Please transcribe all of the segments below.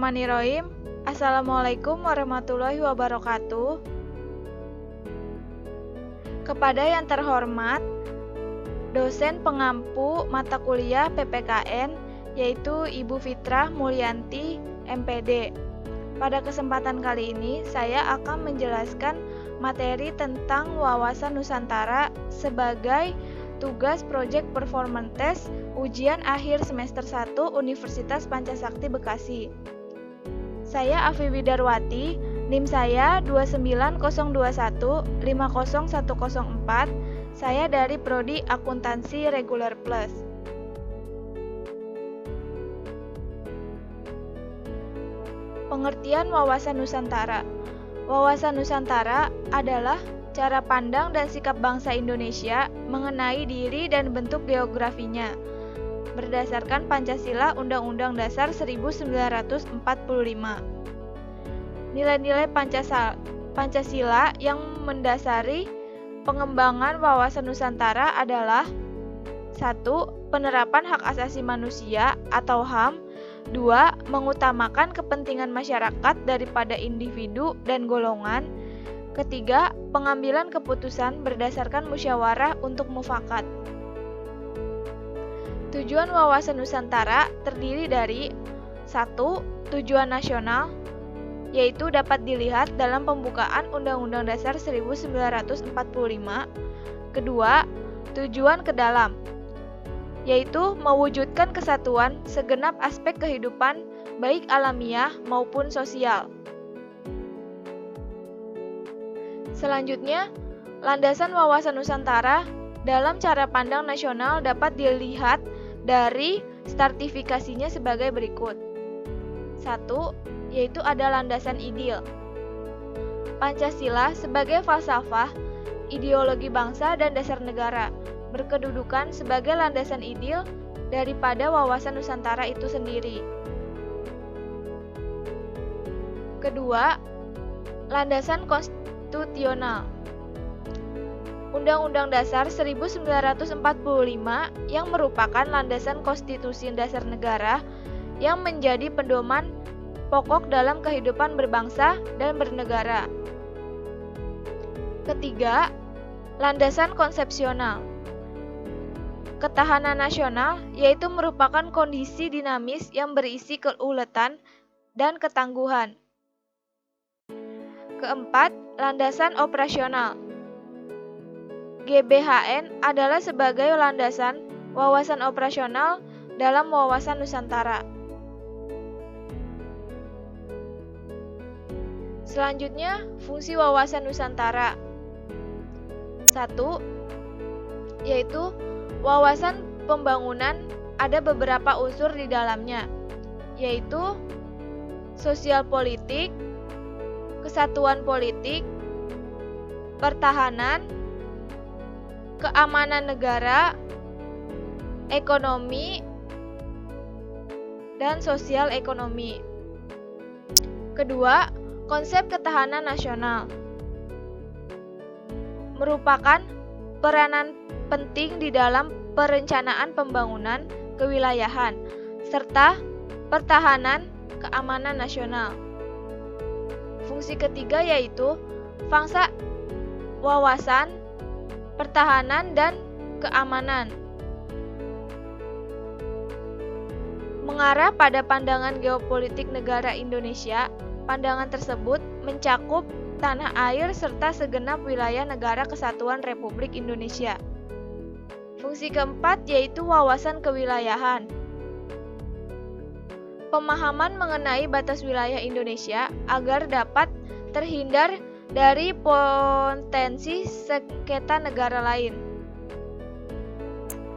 Bismillahirrahmanirrahim. Assalamualaikum warahmatullahi wabarakatuh. Kepada yang terhormat, dosen pengampu mata kuliah PPKN, yaitu Ibu Fitrah Mulyanti, MPD. Pada kesempatan kali ini, saya akan menjelaskan materi tentang wawasan Nusantara sebagai tugas Project Performance Test ujian akhir semester 1 Universitas Pancasakti Bekasi. Saya Afi Widarwati, NIM saya 29021-50104. Saya dari Prodi Akuntansi Reguler Plus. Pengertian wawasan Nusantara. Wawasan Nusantara adalah cara pandang dan sikap bangsa Indonesia mengenai diri dan bentuk geografinya berdasarkan Pancasila Undang-Undang Dasar 1945. Nilai-nilai Pancasila yang mendasari pengembangan wawasan Nusantara adalah 1. Penerapan hak asasi manusia atau HAM. 2. Mengutamakan kepentingan masyarakat daripada individu dan golongan. Ketiga, pengambilan keputusan berdasarkan musyawarah untuk mufakat. Tujuan wawasan Nusantara terdiri dari 1. Tujuan nasional, yaitu dapat dilihat dalam pembukaan Undang-Undang Dasar 1945. Kedua, tujuan ke dalam, yaitu mewujudkan kesatuan segenap aspek kehidupan baik alamiah maupun sosial. Selanjutnya, landasan wawasan Nusantara dalam cara pandang nasional dapat dilihat dari stratifikasinya sebagai berikut. 1. Yaitu ada landasan ideal. Pancasila sebagai falsafah, ideologi bangsa dan dasar negara, berkedudukan sebagai landasan ideal daripada wawasan Nusantara itu sendiri. Kedua, landasan konstitusional. Undang-Undang Dasar 1945 yang merupakan landasan konstitusi dasar negara yang menjadi pedoman pokok dalam kehidupan berbangsa dan bernegara. Ketiga, landasan konsepsional. Ketahanan nasional yaitu merupakan kondisi dinamis yang berisi keuletan dan ketangguhan. Keempat, landasan operasional. GBHN adalah sebagai landasan wawasan operasional dalam wawasan Nusantara. Selanjutnya, fungsi wawasan Nusantara. 1. Yaitu wawasan pembangunan ada beberapa unsur di dalamnya, yaitu sosial politik, kesatuan politik, pertahanan, keamanan negara, ekonomi, dan sosial ekonomi. Kedua, konsep ketahanan nasional merupakan peranan penting di dalam perencanaan pembangunan kewilayahan serta pertahanan keamanan nasional. Fungsi ketiga yaitu fungsi wawasan, pertahanan, dan keamanan. Mengarah pada pandangan geopolitik negara Indonesia, pandangan tersebut mencakup tanah air serta segenap wilayah negara kesatuan Republik Indonesia. Fungsi keempat yaitu wawasan kewilayahan. Pemahaman mengenai batas wilayah Indonesia agar dapat terhindar dari potensi sengketa negara lain.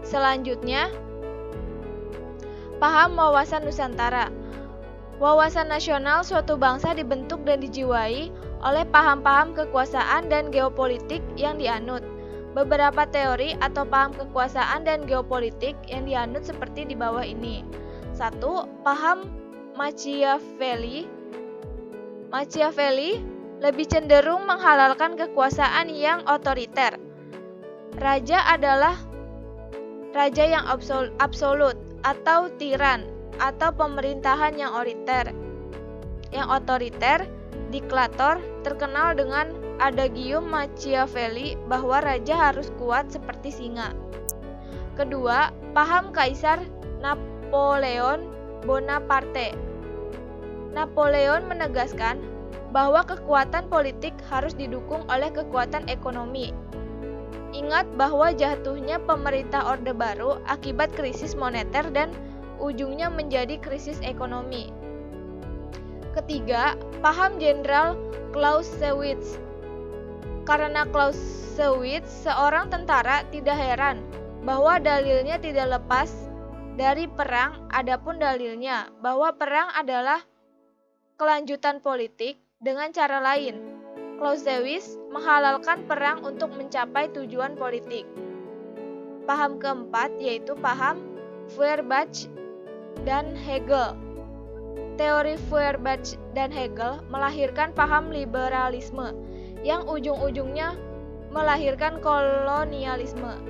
Selanjutnya, paham wawasan Nusantara. Wawasan nasional suatu bangsa dibentuk dan dijiwai oleh paham-paham kekuasaan dan geopolitik yang dianut. Beberapa teori atau paham kekuasaan dan geopolitik yang dianut seperti di bawah ini. 1. Paham Machiavelli. Machiavelli lebih cenderung menghalalkan kekuasaan yang otoriter. Raja adalah raja yang absolut atau tiran atau pemerintahan yang otoriter. yang otoriter, diktator, terkenal dengan adagium Machiavelli bahwa raja harus kuat seperti singa. Kedua, paham Kaisar Napoleon Bonaparte. Napoleon menegaskan bahwa kekuatan politik harus didukung oleh kekuatan ekonomi. Ingat bahwa jatuhnya pemerintah Orde Baru akibat krisis moneter dan ujungnya menjadi krisis ekonomi. Ketiga, paham Jenderal Clausewitz. Karena Clausewitz seorang tentara, tidak heran bahwa dalilnya tidak lepas dari perang, adapun dalilnya bahwa perang adalah kelanjutan politik dengan cara lain. Clausewitz menghalalkan perang untuk mencapai tujuan politik. Paham keempat yaitu paham Feuerbach dan Hegel. Teori Feuerbach dan Hegel melahirkan paham liberalisme yang ujung-ujungnya melahirkan kolonialisme.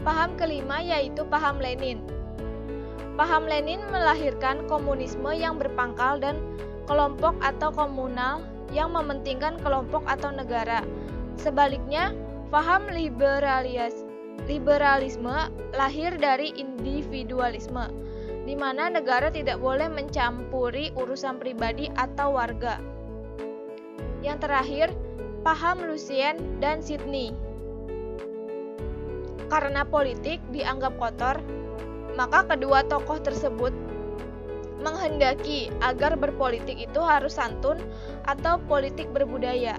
Paham kelima yaitu paham Lenin. Paham Lenin melahirkan komunisme yang berpangkal dan kelompok atau komunal yang mementingkan kelompok atau negara. Sebaliknya, paham liberalisme lahir dari individualisme, di mana negara tidak boleh mencampuri urusan pribadi atau warga. Yang terakhir, paham Lucien dan Sidney. Karena politik dianggap kotor, maka kedua tokoh tersebut menghendaki agar berpolitik itu harus santun atau politik berbudaya.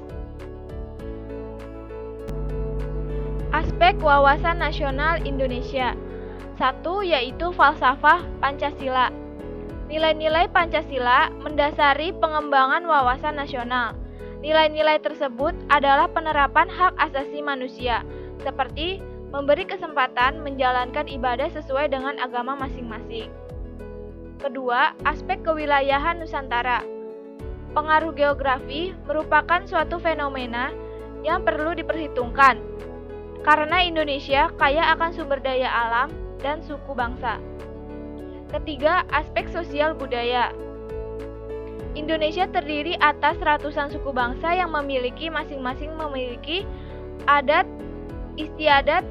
Aspek wawasan nasional Indonesia. 1. Yaitu falsafah Pancasila. Nilai-nilai Pancasila mendasari pengembangan wawasan nasional. Nilai-nilai tersebut adalah penerapan hak asasi manusia, seperti memberi kesempatan menjalankan ibadah sesuai dengan agama masing-masing. Kedua, aspek kewilayahan Nusantara. Pengaruh geografi merupakan suatu fenomena yang perlu diperhitungkan, karena Indonesia kaya akan sumber daya alam dan suku bangsa. Ketiga, aspek sosial budaya. Indonesia terdiri atas ratusan suku bangsa yang masing-masing memiliki adat, istiadat,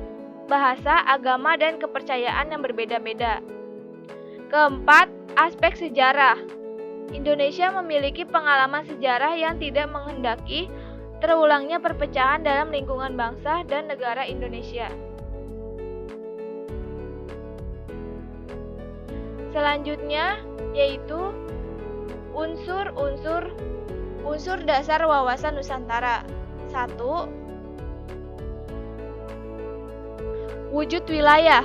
bahasa, agama, dan kepercayaan yang berbeda-beda. Keempat, aspek sejarah. Indonesia memiliki pengalaman sejarah yang tidak menghendaki terulangnya perpecahan dalam lingkungan bangsa dan negara Indonesia. Selanjutnya yaitu unsur dasar wawasan Nusantara. 1. Wujud wilayah.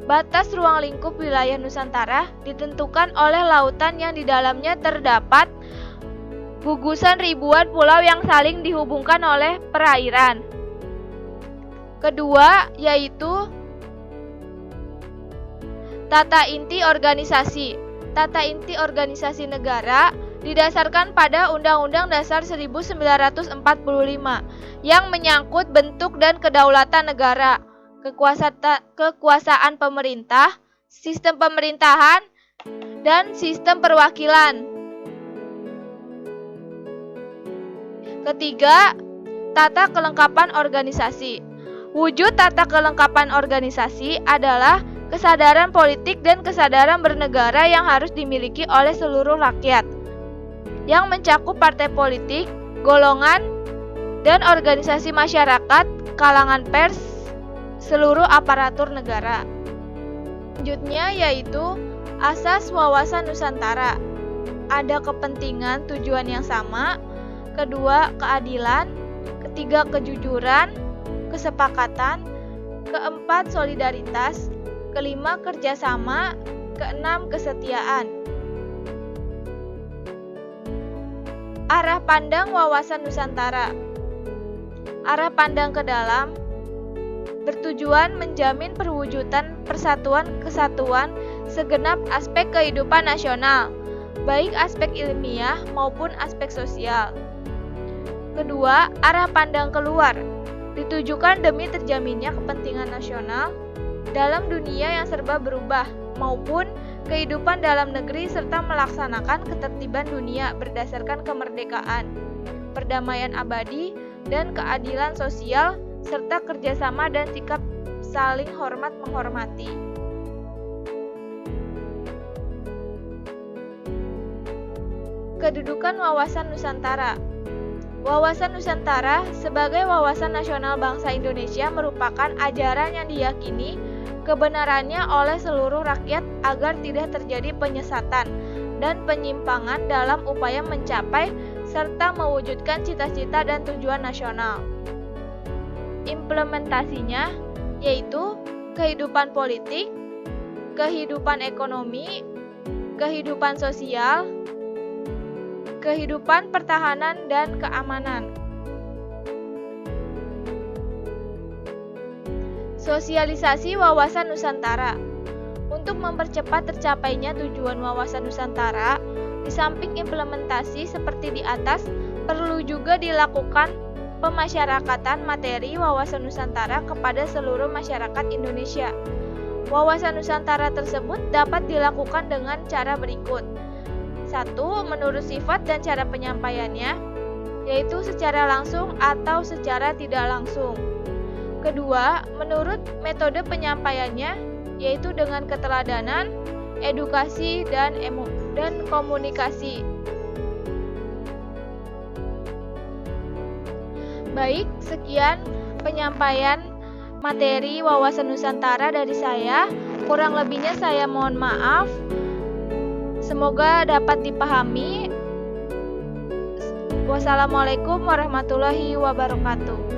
Batas ruang lingkup wilayah Nusantara ditentukan oleh lautan yang di dalamnya terdapat gugusan ribuan pulau yang saling dihubungkan oleh perairan. Kedua, yaitu tata inti organisasi. Tata inti organisasi negara didasarkan pada Undang-Undang Dasar 1945 yang menyangkut bentuk dan kedaulatan negara, kekuasaan pemerintah, sistem pemerintahan, dan sistem perwakilan. Ketiga, tata kelengkapan organisasi. Wujud tata kelengkapan organisasi adalah kesadaran politik dan kesadaran bernegara yang harus dimiliki oleh seluruh rakyat, yang mencakup partai politik, golongan, dan organisasi masyarakat, kalangan pers, seluruh aparatur negara. Selanjutnya yaitu asas wawasan Nusantara. Ada kepentingan tujuan yang sama. Kedua, keadilan. Ketiga, kejujuran, kesepakatan. Keempat, solidaritas. Kelima, kerjasama. Keenam, kesetiaan. Arah pandang wawasan Nusantara. Arah pandang ke dalam bertujuan menjamin perwujudan persatuan kesatuan segenap aspek kehidupan nasional, baik aspek ilmiah maupun aspek sosial. Kedua, arah pandang keluar ditujukan demi terjaminnya kepentingan nasional, dalam dunia yang serba berubah, maupun kehidupan dalam negeri serta melaksanakan ketertiban dunia berdasarkan kemerdekaan, perdamaian abadi, dan keadilan sosial, serta kerjasama dan sikap saling hormat menghormati. Kedudukan Wawasan Nusantara. Wawasan Nusantara sebagai wawasan nasional bangsa Indonesia merupakan ajaran yang diyakini kebenarannya oleh seluruh rakyat agar tidak terjadi penyesatan dan penyimpangan dalam upaya mencapai serta mewujudkan cita-cita dan tujuan nasional. Implementasinya yaitu kehidupan politik, kehidupan ekonomi, kehidupan sosial, kehidupan pertahanan dan keamanan. Sosialisasi Wawasan Nusantara. Untuk mempercepat tercapainya tujuan Wawasan Nusantara, di samping implementasi seperti di atas, perlu juga dilakukan pemasyarakatan materi Wawasan Nusantara kepada seluruh masyarakat Indonesia. Wawasan Nusantara tersebut dapat dilakukan dengan cara berikut. 1. Menurut sifat dan cara penyampaiannya, yaitu secara langsung atau secara tidak langsung. Kedua, menurut metode penyampaiannya, yaitu dengan keteladanan, edukasi, dan komunikasi. Baik, sekian penyampaian materi Wawasan Nusantara dari saya. Kurang lebihnya saya mohon maaf. Semoga dapat dipahami. Wassalamualaikum warahmatullahi wabarakatuh.